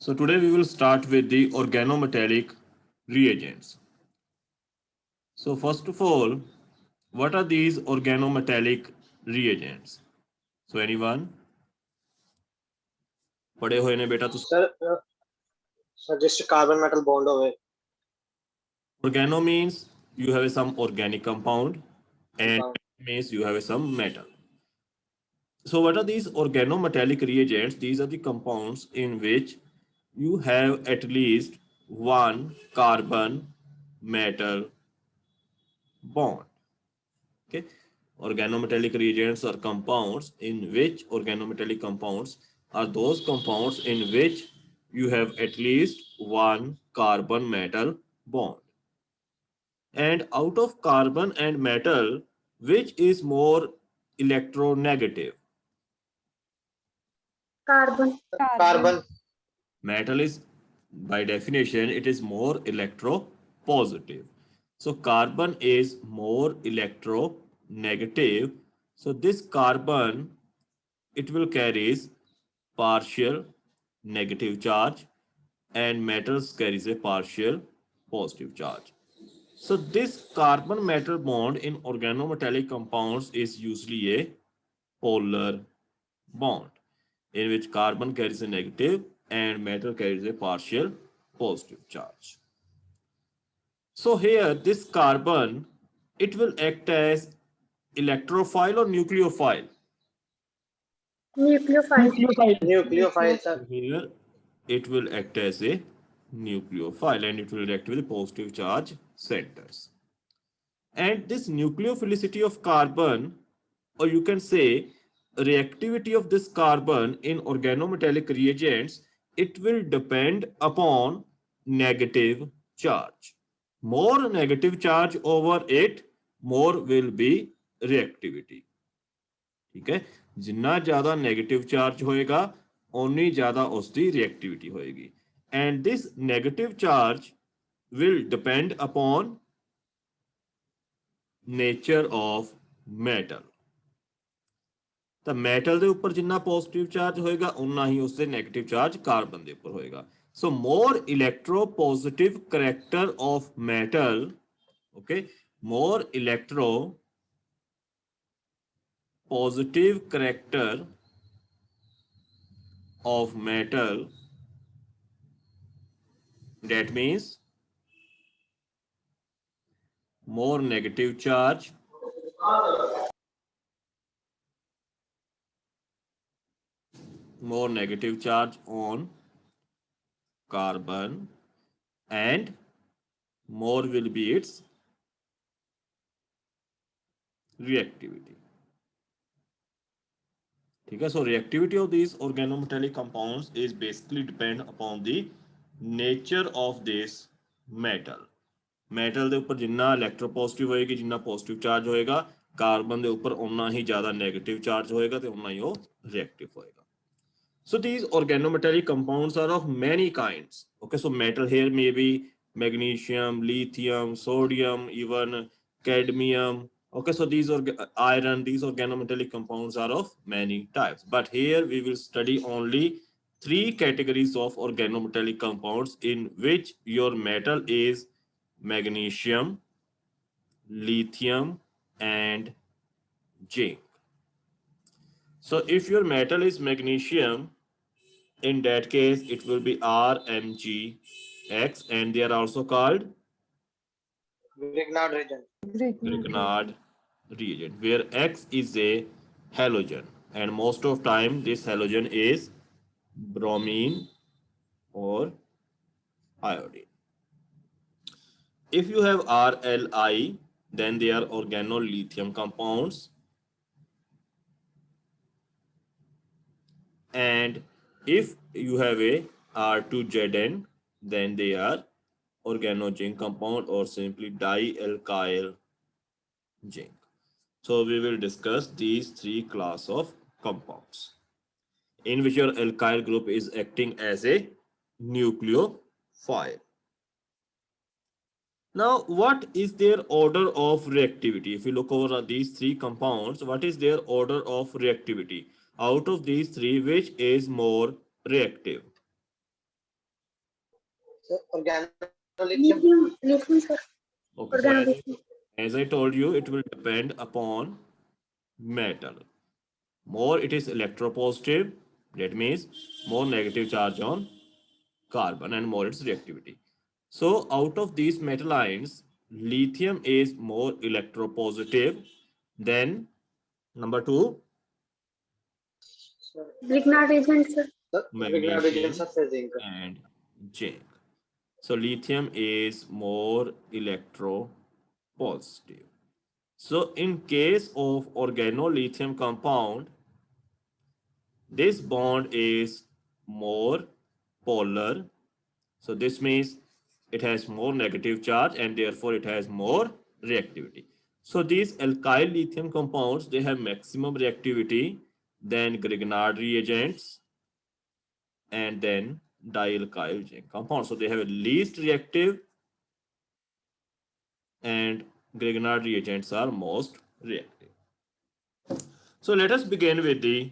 So today we will start with the organometallic reagents. So first of all, what are these organometallic reagents? So anyone? पढ़े हुए ने बेटा तो sir sir जिससे carbon metal bond होवे. organo means you have some organic compound and Compound. means you have some metal. So what are these organometallic reagents? These are the compounds in which you have at least one carbon metal bond. Okay, organometallic reagents are compounds in which organometallic compounds are those compounds in which you have at least one carbon metal bond. And out of carbon and metal, which is more electronegative? Carbon. Carbon. Metal is, by definition, it is more electropositive. So carbon is more electronegative. So this carbon, it will carries partial negative charge and metals carries a partial positive charge. So this carbon metal bond in organometallic compounds is usually a polar bond in which carbon carries a negative and metal carries a partial positive charge. So here this carbon, it will act as electrophile or nucleophile. Nucleophile. Nucleophile, sir. Here it will act as a nucleophile and it will react with the positive charge centers. And this nucleophilicity of carbon, or you can say reactivity of this carbon in organometallic reagents, it will depend upon negative charge. More negative charge over it, more will be reactivity. ठीक है, जिन्ना ज्यादा negative charge होएगा उन्नी ज्यादा उसकी reactivity होएगी. And this negative charge will depend upon nature of metal. ਤਾਂ metal ਦੇ ਉੱਪਰ ਜਿੰਨਾ ਪੋਜ਼ਿਟਿਵ ਚਾਰਜ ਹੋਏਗਾ ਉਨਾ ਹੀ ਉਸਦੇ ਨੈਗੇਟਿਵ ਚਾਰਜ ਕਾਰਬਨ ਦੇ ਉੱਪਰ ਹੋਏਗਾ. So more electropositive character of metal, okay, more electropositive character of metal, that means more negative charge on carbon and more will be its reactivity. ठीक है, so reactivity of these organometallic compounds is basically depend upon the nature of this metal. Metal ਦੇ ਉੱਪਰ ਜਿੰਨਾ ਇਲੈਕਟ੍ਰੋਪੋਜ਼ਿਟਿਵ ਹੋਏਗੀ, ਜਿੰਨਾ positive charge ਹੋਏਗਾ, carbon ਦੇ ਉੱਪਰ ਉਨਾ ਹੀ ਜ਼ਿਆਦਾ ਨੈਗੇਟਿਵ ਚਾਰਜ ਹੋਏਗਾ ਤੇ ਉਨਾ ਹੀ ਉਹ ਰਿਐਕਟਿਵ ਹੋਏਗਾ. So these organometallic compounds are of many kinds. Okay, so metal here may be magnesium, lithium, sodium, even cadmium. Okay, so these are iron, these organometallic compounds are of many types. But here we will study only three categories of organometallic compounds in which your metal is magnesium, lithium, and zinc. So if your metal is magnesium, in that case it will be RMgX, and they are also called Grignard region. Grignard reagent, where X is a halogen, and most of time this halogen is bromine or iodine. If you have RLI, then they are organolithium compounds, and if you have a R2ZN, then they are organozinc compound or simply dialkyl zinc. So we will discuss these three class of compounds in which your alkyl group is acting as a nucleophile. Now, what is their order of reactivity? If you look over these three compounds, what is their order of reactivity? Out of these three, which is more reactive? Organolithium. Lithium, sir. Okay, so Organolithium. as I told you, it will depend upon metal. More it is electropositive, that means more negative charge on carbon and more its reactivity. So out of these metal ions, lithium is more electropositive than number 2, Grignard reagent, sir. The Grignard reagents magnesium are for zinc. and zinc. So lithium is more electropositive. So in case of organolithium compound, this bond is more polar. So this means it has more negative charge and therefore it has more reactivity. So these alkyl lithium compounds, they have maximum reactivity than Grignard reagents and then dialkyl zinc compounds. So they have a least reactive and Grignard reagents are most reactive. So let us begin with the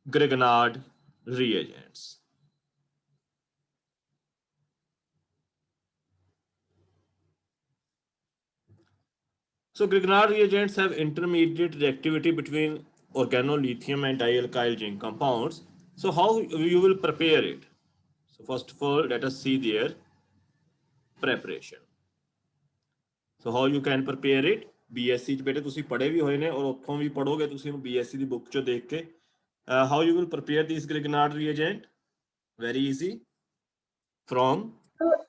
Grignard reagents. So Grignard reagents have intermediate reactivity between organolithium and dialkyl zinc compounds. So how you will prepare it? So first of all, let us see their preparation. So how you can prepare it? BSc ਚ ਬੇਟੇ ਤੁਸੀਂ ਪੜ੍ਹੇ ਵੀ ਹੋਏ ਨੇ ਔਰ ਉੱਥੋਂ ਵੀ ਪੜੋਗੇ ਤੁਸੀਂ ਇਹਨੂੰ BSc ਦੀ ਬੁੱਕ ਚੋਂ ਦੇਖ ਕੇ how you will prepare this Grignard reagent? Very easy. From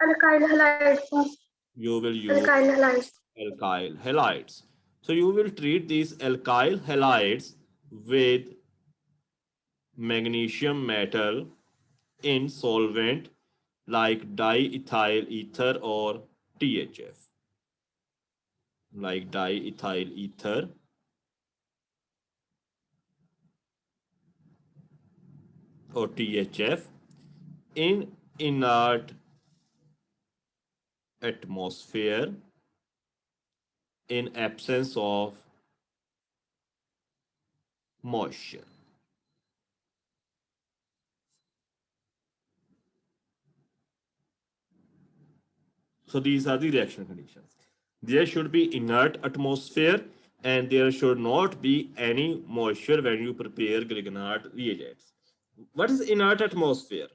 Alkyl halides. you will use Alkyl halides. alkyl halides. So you will treat these alkyl halides with magnesium metal in solvent like diethyl ether or THF. Like diethyl ether or THF in inert atmosphere in absence of moisture. So these are the reaction conditions. There should be inert atmosphere and there should not be any moisture when you prepare Grignard reagents. What is inert atmosphere?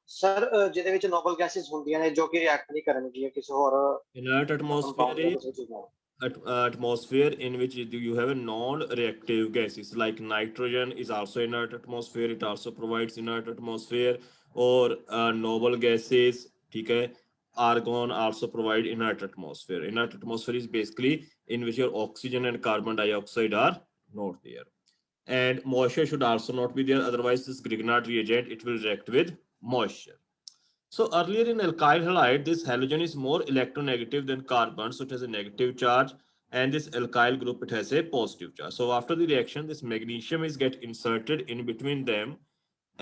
Sir ਜਿਹਦੇ ਵਿੱਚ Nobel gases ਹੁੰਦੀਆਂ ਨੇ ਜੋ ਕਿ react ਨਹੀਂ ਕਰਨਗੀਆਂ ਕਿਸੇ ਹੋਰ Inert atmosphere is atmosphere in which you have a non-reactive gases like nitrogen is also inert atmosphere. It also provides inert atmosphere or noble gases. Okay, argon also provide inert atmosphere. Inert atmosphere is basically in which your oxygen and carbon dioxide are not there. And moisture should also not be there. Otherwise, this Grignard reagent, it will react with moisture. So earlier in alkyl halide, this halogen is more electronegative than carbon, so it has a negative charge, and this alkyl group, it has a positive charge. So after the reaction, this magnesium is get inserted in between them,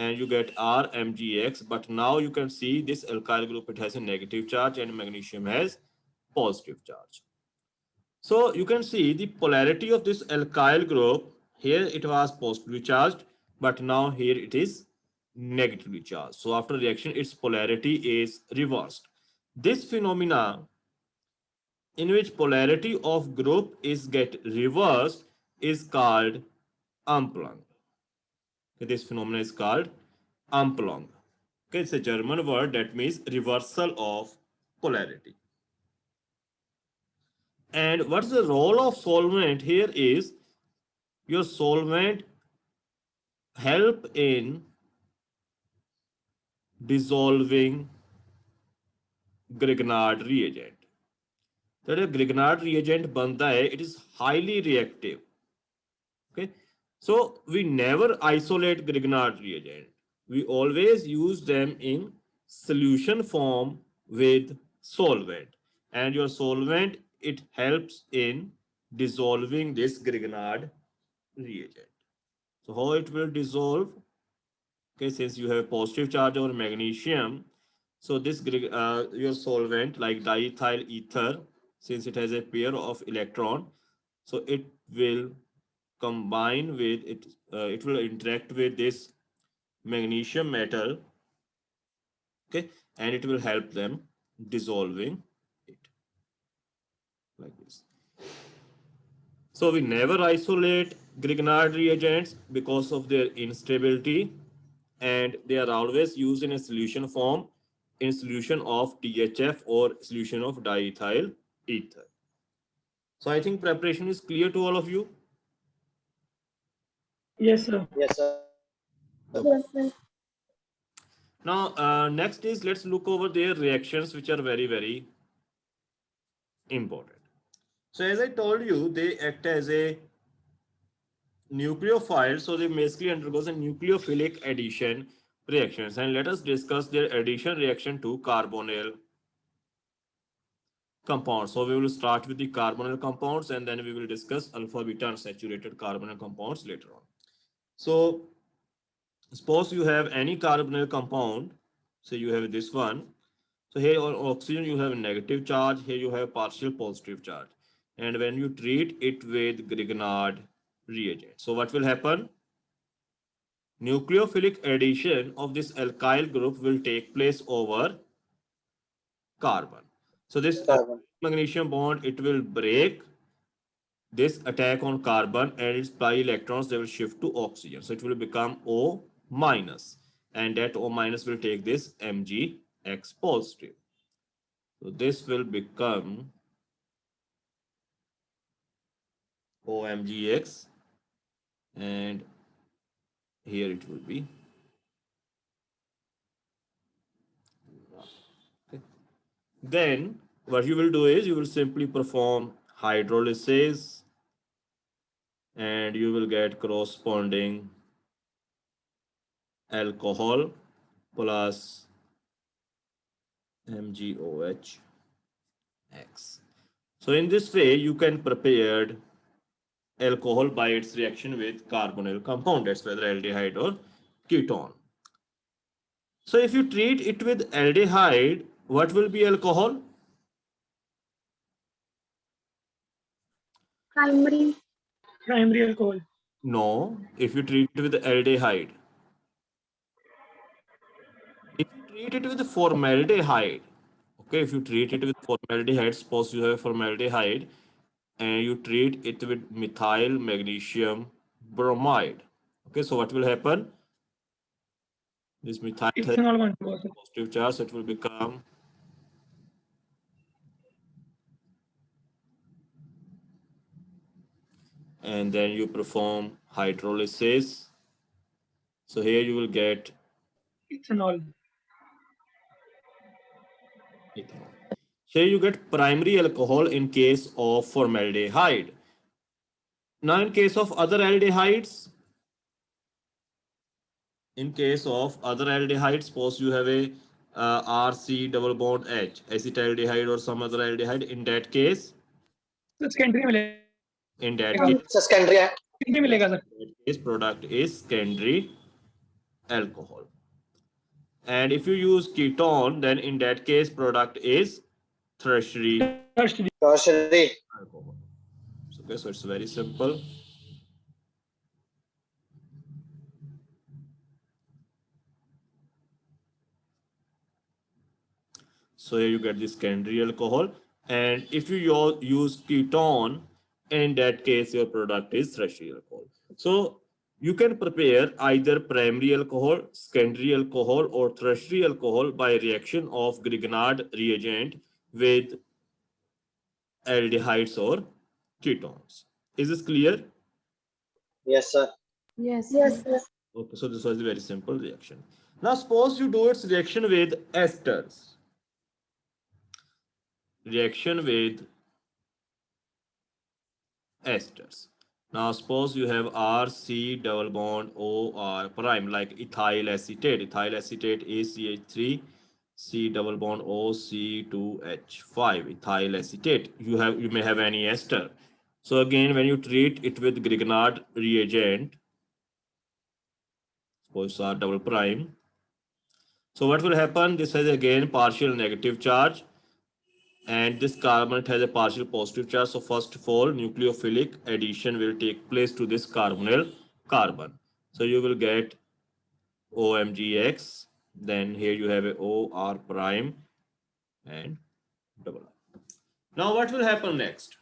and you get RMgX. But now you can see this alkyl group, it has a negative charge, and magnesium has positive charge. So you can see the polarity of this alkyl group. Here it was positively charged, but now here it is negatively charged. So after reaction, its polarity is reversed. This phenomena in which polarity of group is get reversed is called Ampelung. Okay, this phenomenon is called Ampelung. Okay, it's a German word that means reversal of polarity. And what's the role of solvent here is your solvent help in dissolving Grignard reagent. That a Grignard reagent banta hai, it is highly reactive. Okay, so we never isolate Grignard reagent. We always use them in solution form with solvent, and your solvent, it helps in dissolving this Grignard reagent. So how it will dissolve? Okay, since you have a positive charge over magnesium, so this your solvent like diethyl ether, since it has a pair of electron, so it will combine with it. It will interact with this magnesium metal. Okay, and it will help them dissolving it like this. So we never isolate Grignard reagents because of their instability, and they are always used in a solution form, in solution of THF or solution of diethyl ether. So I think preparation is clear to all of you. Yes, sir. Yes, sir. Yes, sir. Now, next is let's look over their reactions, which are very, very important. So as I told you, they act as a nucleophile, so they basically undergoes a nucleophilic addition reactions. And let us discuss their addition reaction to carbonyl compounds. So we will start with the carbonyl compounds, and then we will discuss alpha beta unsaturated carbonyl compounds later on. So suppose you have any carbonyl compound, so you have this one. So here on oxygen you have a negative charge, here you have partial positive charge. And when you treat it with Grignard reagent, so what will happen? Nucleophilic addition of this alkyl group will take place over carbon. So this Carbon. magnesium bond, it will break this attack on carbon, and its pi electrons, they will shift to oxygen. So it will become O minus, and that O minus will take this Mgx positive. So this will become OMgx, and here it will be. Okay. Then what you will do is you will simply perform hydrolysis, and you will get corresponding alcohol plus MgOH X. So in this way, you can prepare alcohol by its reaction with carbonyl compound, that's whether aldehyde or ketone. So if you treat it with aldehyde, what will be alcohol? Primary. Primary alcohol. No, if you treat it with aldehyde. If you treat it with formaldehyde, okay, if you treat it with formaldehyde, suppose you have formaldehyde and you treat it with methyl magnesium bromide. Okay, so what will happen? This methyl has Ethanol one was it? positive charge, so it will become and then you perform hydrolysis. So here you will get Ethanol. ethanol. Here you get primary alcohol in case of formaldehyde. Now in case of other aldehydes, suppose you have a RC double bond H, acetaldehyde or some other aldehyde. In that case, तो secondary मिलेगा in that case, Secondary. secondary मिलेगा sir. this product is secondary alcohol. And if you use ketone, then in that case, product is tertiary Tertiary. Tertiary. alcohol. So, okay, so it's very simple. So here you get this secondary alcohol, and if you use ketone, in that case your product is tertiary alcohol. So you can prepare either primary alcohol, secondary alcohol, or tertiary alcohol by reaction of Grignard reagent with aldehydes or ketones. Is this clear? Yes, sir. Yes, sir. Okay, so this was a very simple reaction. Now suppose you do its reaction with esters. Reaction with esters. Now suppose you have RC double bond OR prime like ethyl acetate. Ethyl acetate is CH3, C double bond O C2H5. Ethyl acetate. You may have any ester. So again, when you treat it with Grignard reagent, suppose R double prime. So what will happen? This has again partial negative charge, and this carbon has a partial positive charge. So first of all, nucleophilic addition will take place to this carbonyl carbon. So you will get OMgX Then here you have a OR prime and double R. Now what will happen next?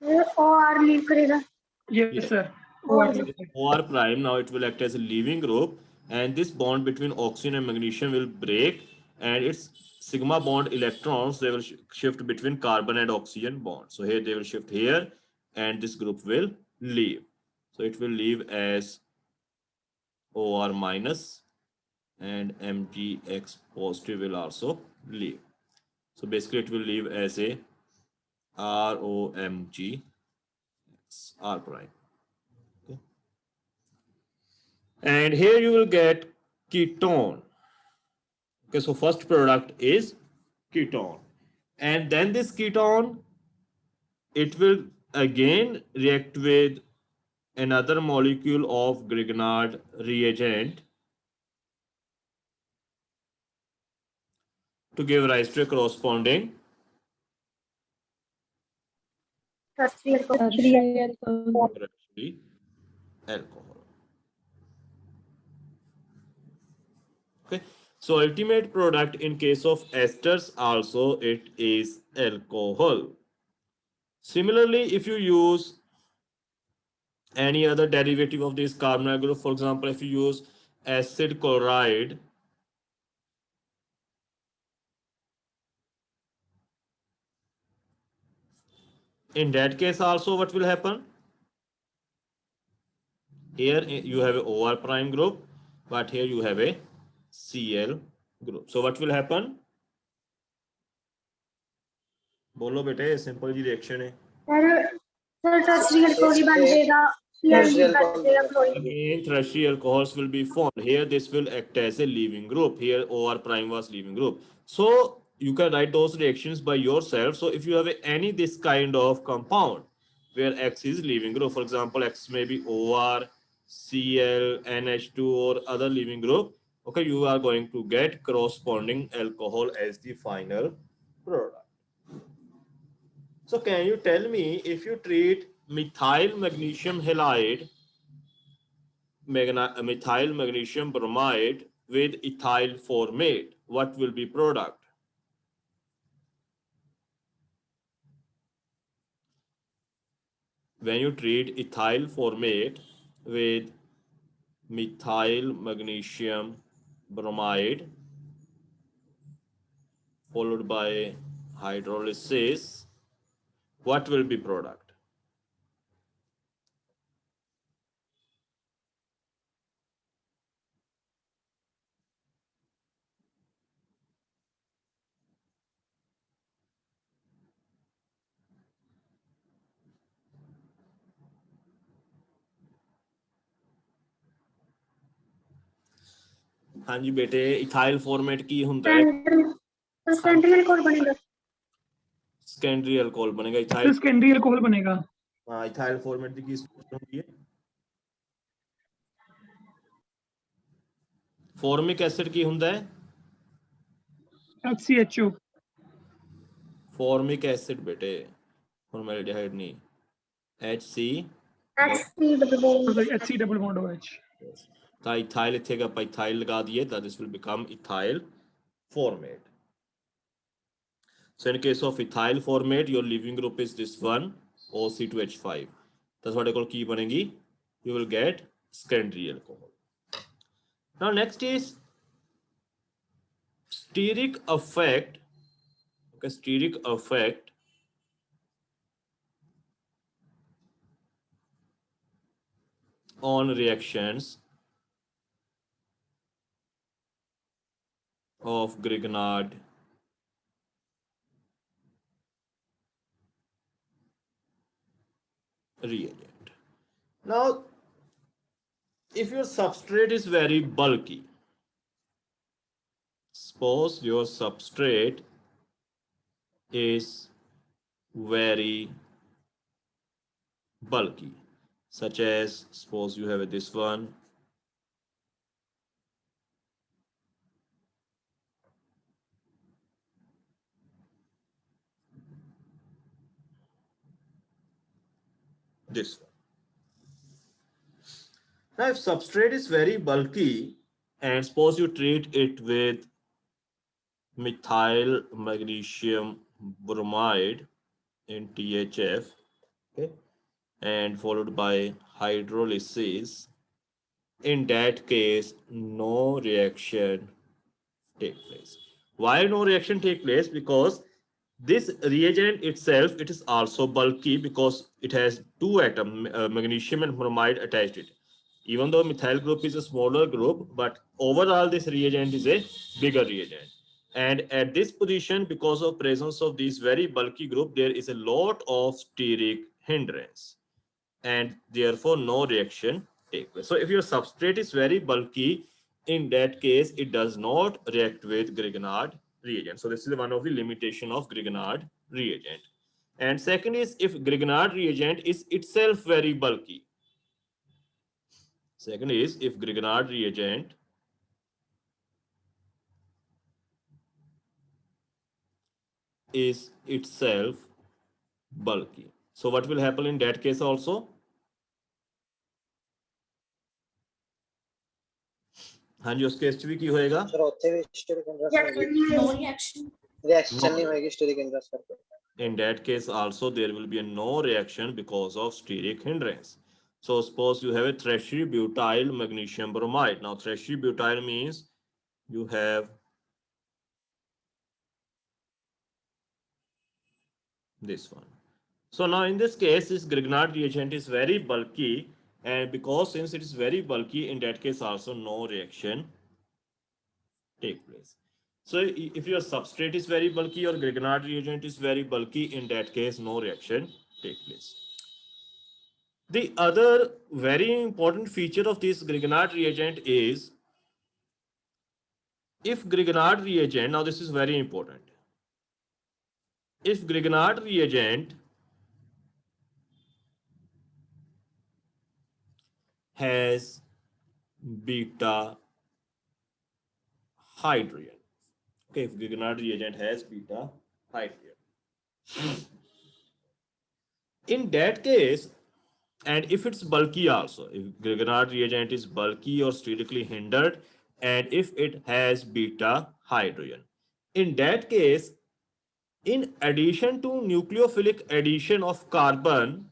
OR leave करेगा. Yes, Yes. sir. OR. OR prime, now it will act as a leaving group, and this bond between oxygen and magnesium will break, and its sigma bond electrons, they will shift between carbon and oxygen bond. So here they will shift here, and this group will leave. So it will leave as OR minus, and MgX positive will also leave. So basically it will leave as a ROMG R prime. Okay. And here you will get ketone. Okay, so first product is ketone. And then this ketone, it will again react with another molecule of Grignard reagent to give rise to a corresponding Tertiary alcohol. tertiary alcohol. Okay, so ultimate product in case of esters also it is alcohol. Similarly, if you use any other derivative of this carbonyl group, for example, if you use acid chloride, in that case also what will happen? Here you have a OR prime group, but here you have a Cl group. So what will happen? बोलो बेटे, simple जी reaction है. Sir tertiary alcohol ही बन जाएगा. CL भी बन जाएगा chlorine. Again, tertiary alcohols will be formed. Here, this will act as a leaving group. Here, OR prime was leaving group. So, you can write those reactions by yourself. So, if you have any this kind of compound where X is leaving group, for example, X may be OR, Cl, NH2 or other leaving group, okay, you are going to get corresponding alcohol as the final product. So, can you tell me if you treat methyl magnesium halide, methyl magnesium bromide with ethyl formate, what will be product? When you treat ethyl formate with methyl magnesium bromide followed by hydrolysis, what will be product? हाँ जी बेटे, ethyl format की ਹੁੰਦਾ है secondary alcohol बनेगा. Secondary alcohol बनेगा. Ethyl secondary alcohol बनेगा. हाँ, ethyl format की स्ट्रक्चर होती है. फॉर्मिक एसिड की ਹੁੰਦਾ है HCHO. फॉर्मिक एसिड बेटे, फॉर्मेल्डिहाइड नहीं. HC HC double bond. Sorry, HC double bond OH. ਤਾਂ ਇਥਾइल ਇੱਥੇ ਅगर ਆਪਾਂ ਇਥਾइल ਲਗਾ ਦਈਏ ਤਾਂ this will become ethyl formate. So in case of ethyl formate, your leaving group is this one, OC2H5. ਤਾਂ ਤੁਹਾਡੇ ਕੋਲ ਕੀ ਬਣੇਗੀ? You will get secondary alcohol. Now next is steric effect. Okay, steric effect on reactions of Grignard reagent. Now, if your substrate is very bulky, suppose your substrate is very bulky, such as suppose you have this one, this one. Now, if substrate is very bulky, and suppose you treat it with methyl magnesium bromide in THF, okay, and followed by hydrolysis. In that case, no reaction take place. Why no reaction take place? Because this reagent itself, it is also bulky because it has two atoms, magnesium and bromide attached to it. Even though methyl group is a smaller group, but overall this reagent is a bigger reagent. And at this position, because of presence of this very bulky group, there is a lot of steric hindrance, and therefore no reaction take place. So if your substrate is very bulky, in that case, it does not react with Grignard reagent. So this is one of the limitation of Grignard reagent. And second is if Grignard reagent is itself very bulky. Second is if Grignard reagent is itself bulky. So what will happen in that case also? हाँ जी, उस case च भी की होएगा? Sir ਉੱਥੇ ਵੀ steric hindrance ਹੋਏਗੀ No reaction. reaction ਨਹੀਂ ਹੋਏਗੀ steric hindrance ਕਰਕੇ In that case also there will be a no reaction because of steric hindrance. So suppose you have a tertiary butyl magnesium bromide. Now tertiary butyl means you have this one. So now in this case this Grignard reagent is very bulky, and because since it is very bulky, in that case also no reaction take place. So if your substrate is very bulky or Grignard reagent is very bulky, in that case no reaction take place. The other very important feature of this Grignard reagent is if Grignard reagent, now this is very important, if Grignard reagent has beta hydrogen, okay, if Grignard reagent has beta hydrogen, in that case, and if it's bulky also, if Grignard reagent is bulky or sterically hindered, and if it has beta hydrogen, in that case, in addition to nucleophilic addition of carbon,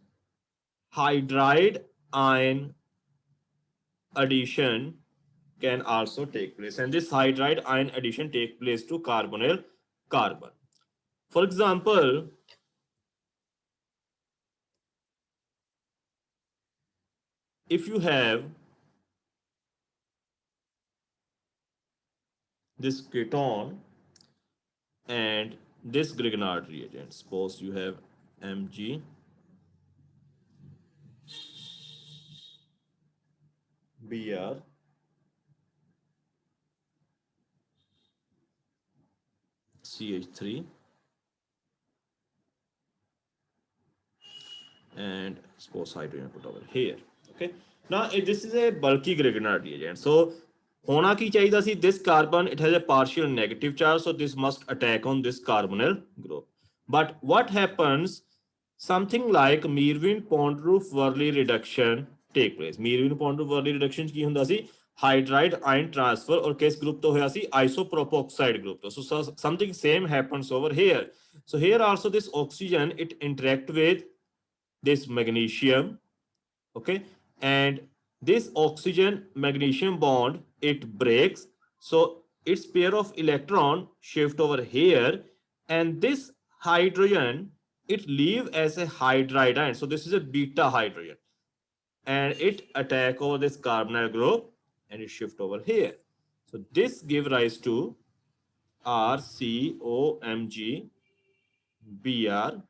hydride ion addition can also take place, and this hydride ion addition take place to carbonyl carbon. For example, if you have this keton and this Grignard reagent, suppose you have Mg Br CH3 and suppose hydrogen put over here. Okay, now this is a bulky Grignard reagent, so होना की चाहिए सी, this carbon it has a partial negative charge, so this must attack on this carbonyl group. But what happens, something like Meerwin-Pondroff-Verley reduction take place. Meerwin-Pondroff-Verley reduction की हुंदा सी hydride ion transfer, और किस group तो होया सी isopropoxide group तो. So something same happens over here. So here also this oxygen it interact with this magnesium, okay, and this oxygen magnesium bond it breaks, so its pair of electron shift over here, and this hydrogen it leave as a hydride ion, so this is a beta hydrogen, and it attack over this carbonyl group and it shift over here, so this give rise to RCOMG Br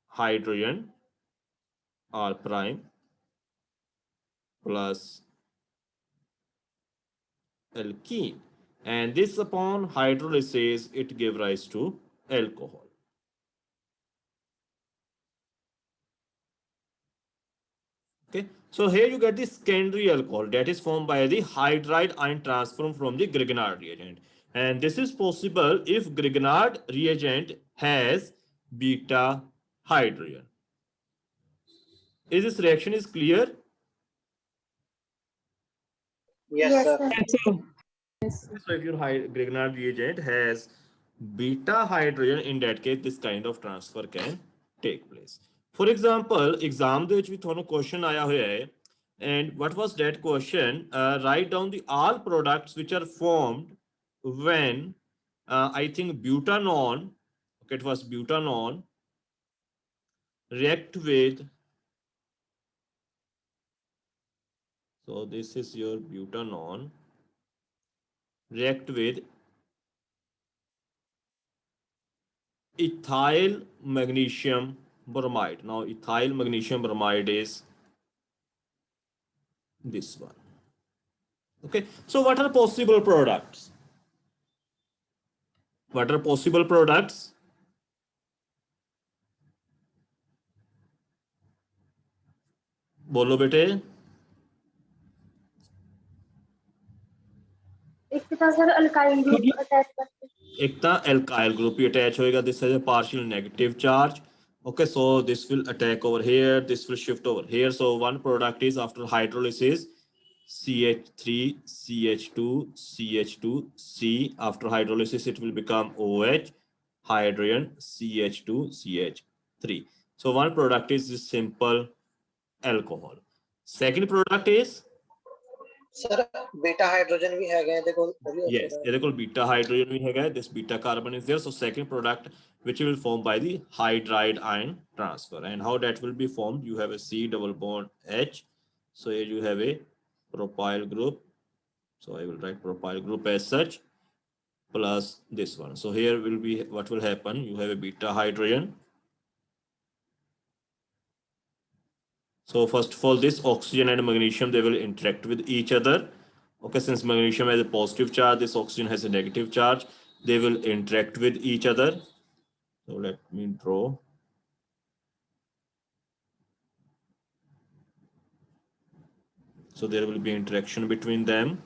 hydrogen R prime plus alkene, and this upon hydrolysis it give rise to alcohol. Okay, so here you get the secondary alcohol that is formed by the hydride ion transform from the Grignard reagent, and this is possible if Grignard reagent has beta hydrogen. Is this reaction is clear? yes sir Yes, sir. Yes. So if your Grignard reagent has beta hydrogen, in that case, this kind of transfer can take place. For example, exam ਦੇ ਵਿੱਚ ਵੀ ਤੁਹਾਨੂੰ question ਆਇਆ ਹੋਇਆ ਹੈ, and what was that question? Write down the all products which are formed when I think butanol, okay, it was butanol react with, so this is your butanol react with ethyl magnesium bromide. Now ethyl magnesium bromide is this one. Okay, so what are possible products? What are possible products? बोलो बेटे. एक था sir alkyl group attach करते एक था alkyl group ही attach होएगा. This has a partial negative charge. Okay, so this will attack over here. This will shift over here. So one product is after hydrolysis CH3, CH2, CH2, C. After hydrolysis, it will become OH, hydrogen, CH2, CH3. So one product is this simple alcohol. Second product is, sir beta hydrogen भी है गए देखो yes, ਇਹਦੇ ਕੋਲ beta hydrogen ਵੀ ਹੈਗਾ. This beta carbon is there. So second product which will form by the hydride ion transfer. And how that will be formed? You have a C double bond H. So here you have a propyl group. So I will write propyl group as such plus this one. So here will be what will happen. You have a beta hydrogen. So first of all, this oxygen and magnesium, they will interact with each other. Okay, since magnesium has a positive charge, this oxygen has a negative charge. They will interact with each other. So let me draw. So there will be interaction between them.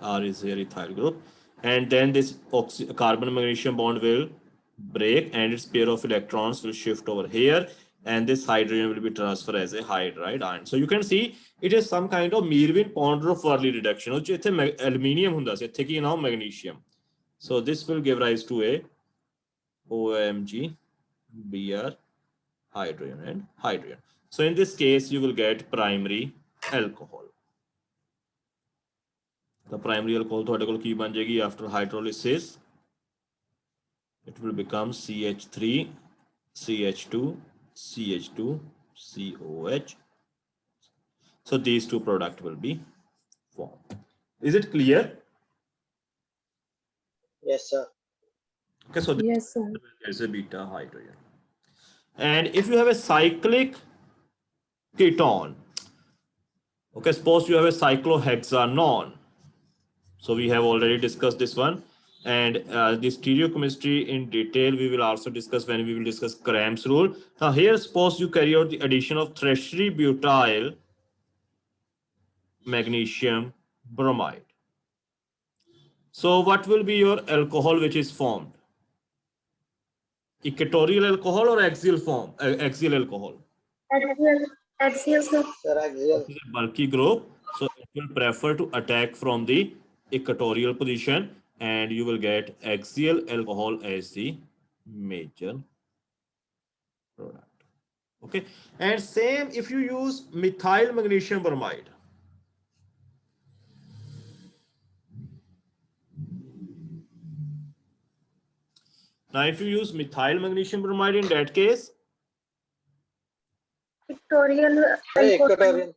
R is here ethyl group. And then this carbon magnesium bond will break and its pair of electrons will shift over here. And this hydrogen will be transferred as a hydride ion. So you can see it is some kind of Meerwin-Ponderow-Farley reduction. Aluminium hunda se, now magnesium. So this will give rise to a OMG, Br, hydrogen and hydrogen. So in this case, you will get primary alcohol. The primary alcohol की बन जाएगी after hydrolysis. It will become CH3, CH2, CH2, COH. So these two products will be formed. Is it clear? Yes sir. Okay, so Yes, sir. there's a beta hydrogen. And if you have a cyclic ketone, okay, suppose you have a cyclohexanone. So we have already discussed this one. And the stereochemistry in detail, we will also discuss when we will discuss Cramp's rule. Now here, suppose you carry out the addition of tertiary butyl magnesium bromide. So what will be your alcohol which is formed? Equatorial alcohol or axial form? Axial alcohol? axial sir. Sir axial This is a bulky group. So it will prefer to attack from the equatorial position and you will get axial alcohol as the major product. Okay. And same if you use methyl magnesium bromide. Now, if you use methyl magnesium bromide in that case, equatorial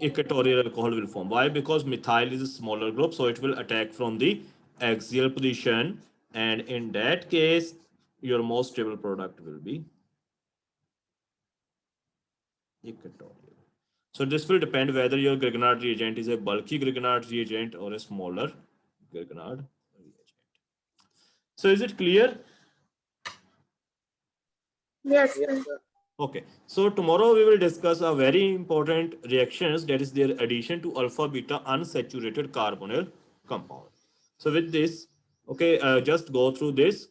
equatorial alcohol will form. Why? Because methyl is a smaller group, so it will attack from the axial position, and in that case, your most stable product will be equatorial. So this will depend whether your Grignard reagent is a bulky Grignard reagent or a smaller Grignard reagent. So is it clear? Yes, sir. Yes sir Okay, so tomorrow we will discuss a very important reactions, that is their addition to alpha beta unsaturated carbonyl compound. So with this, okay, just go through this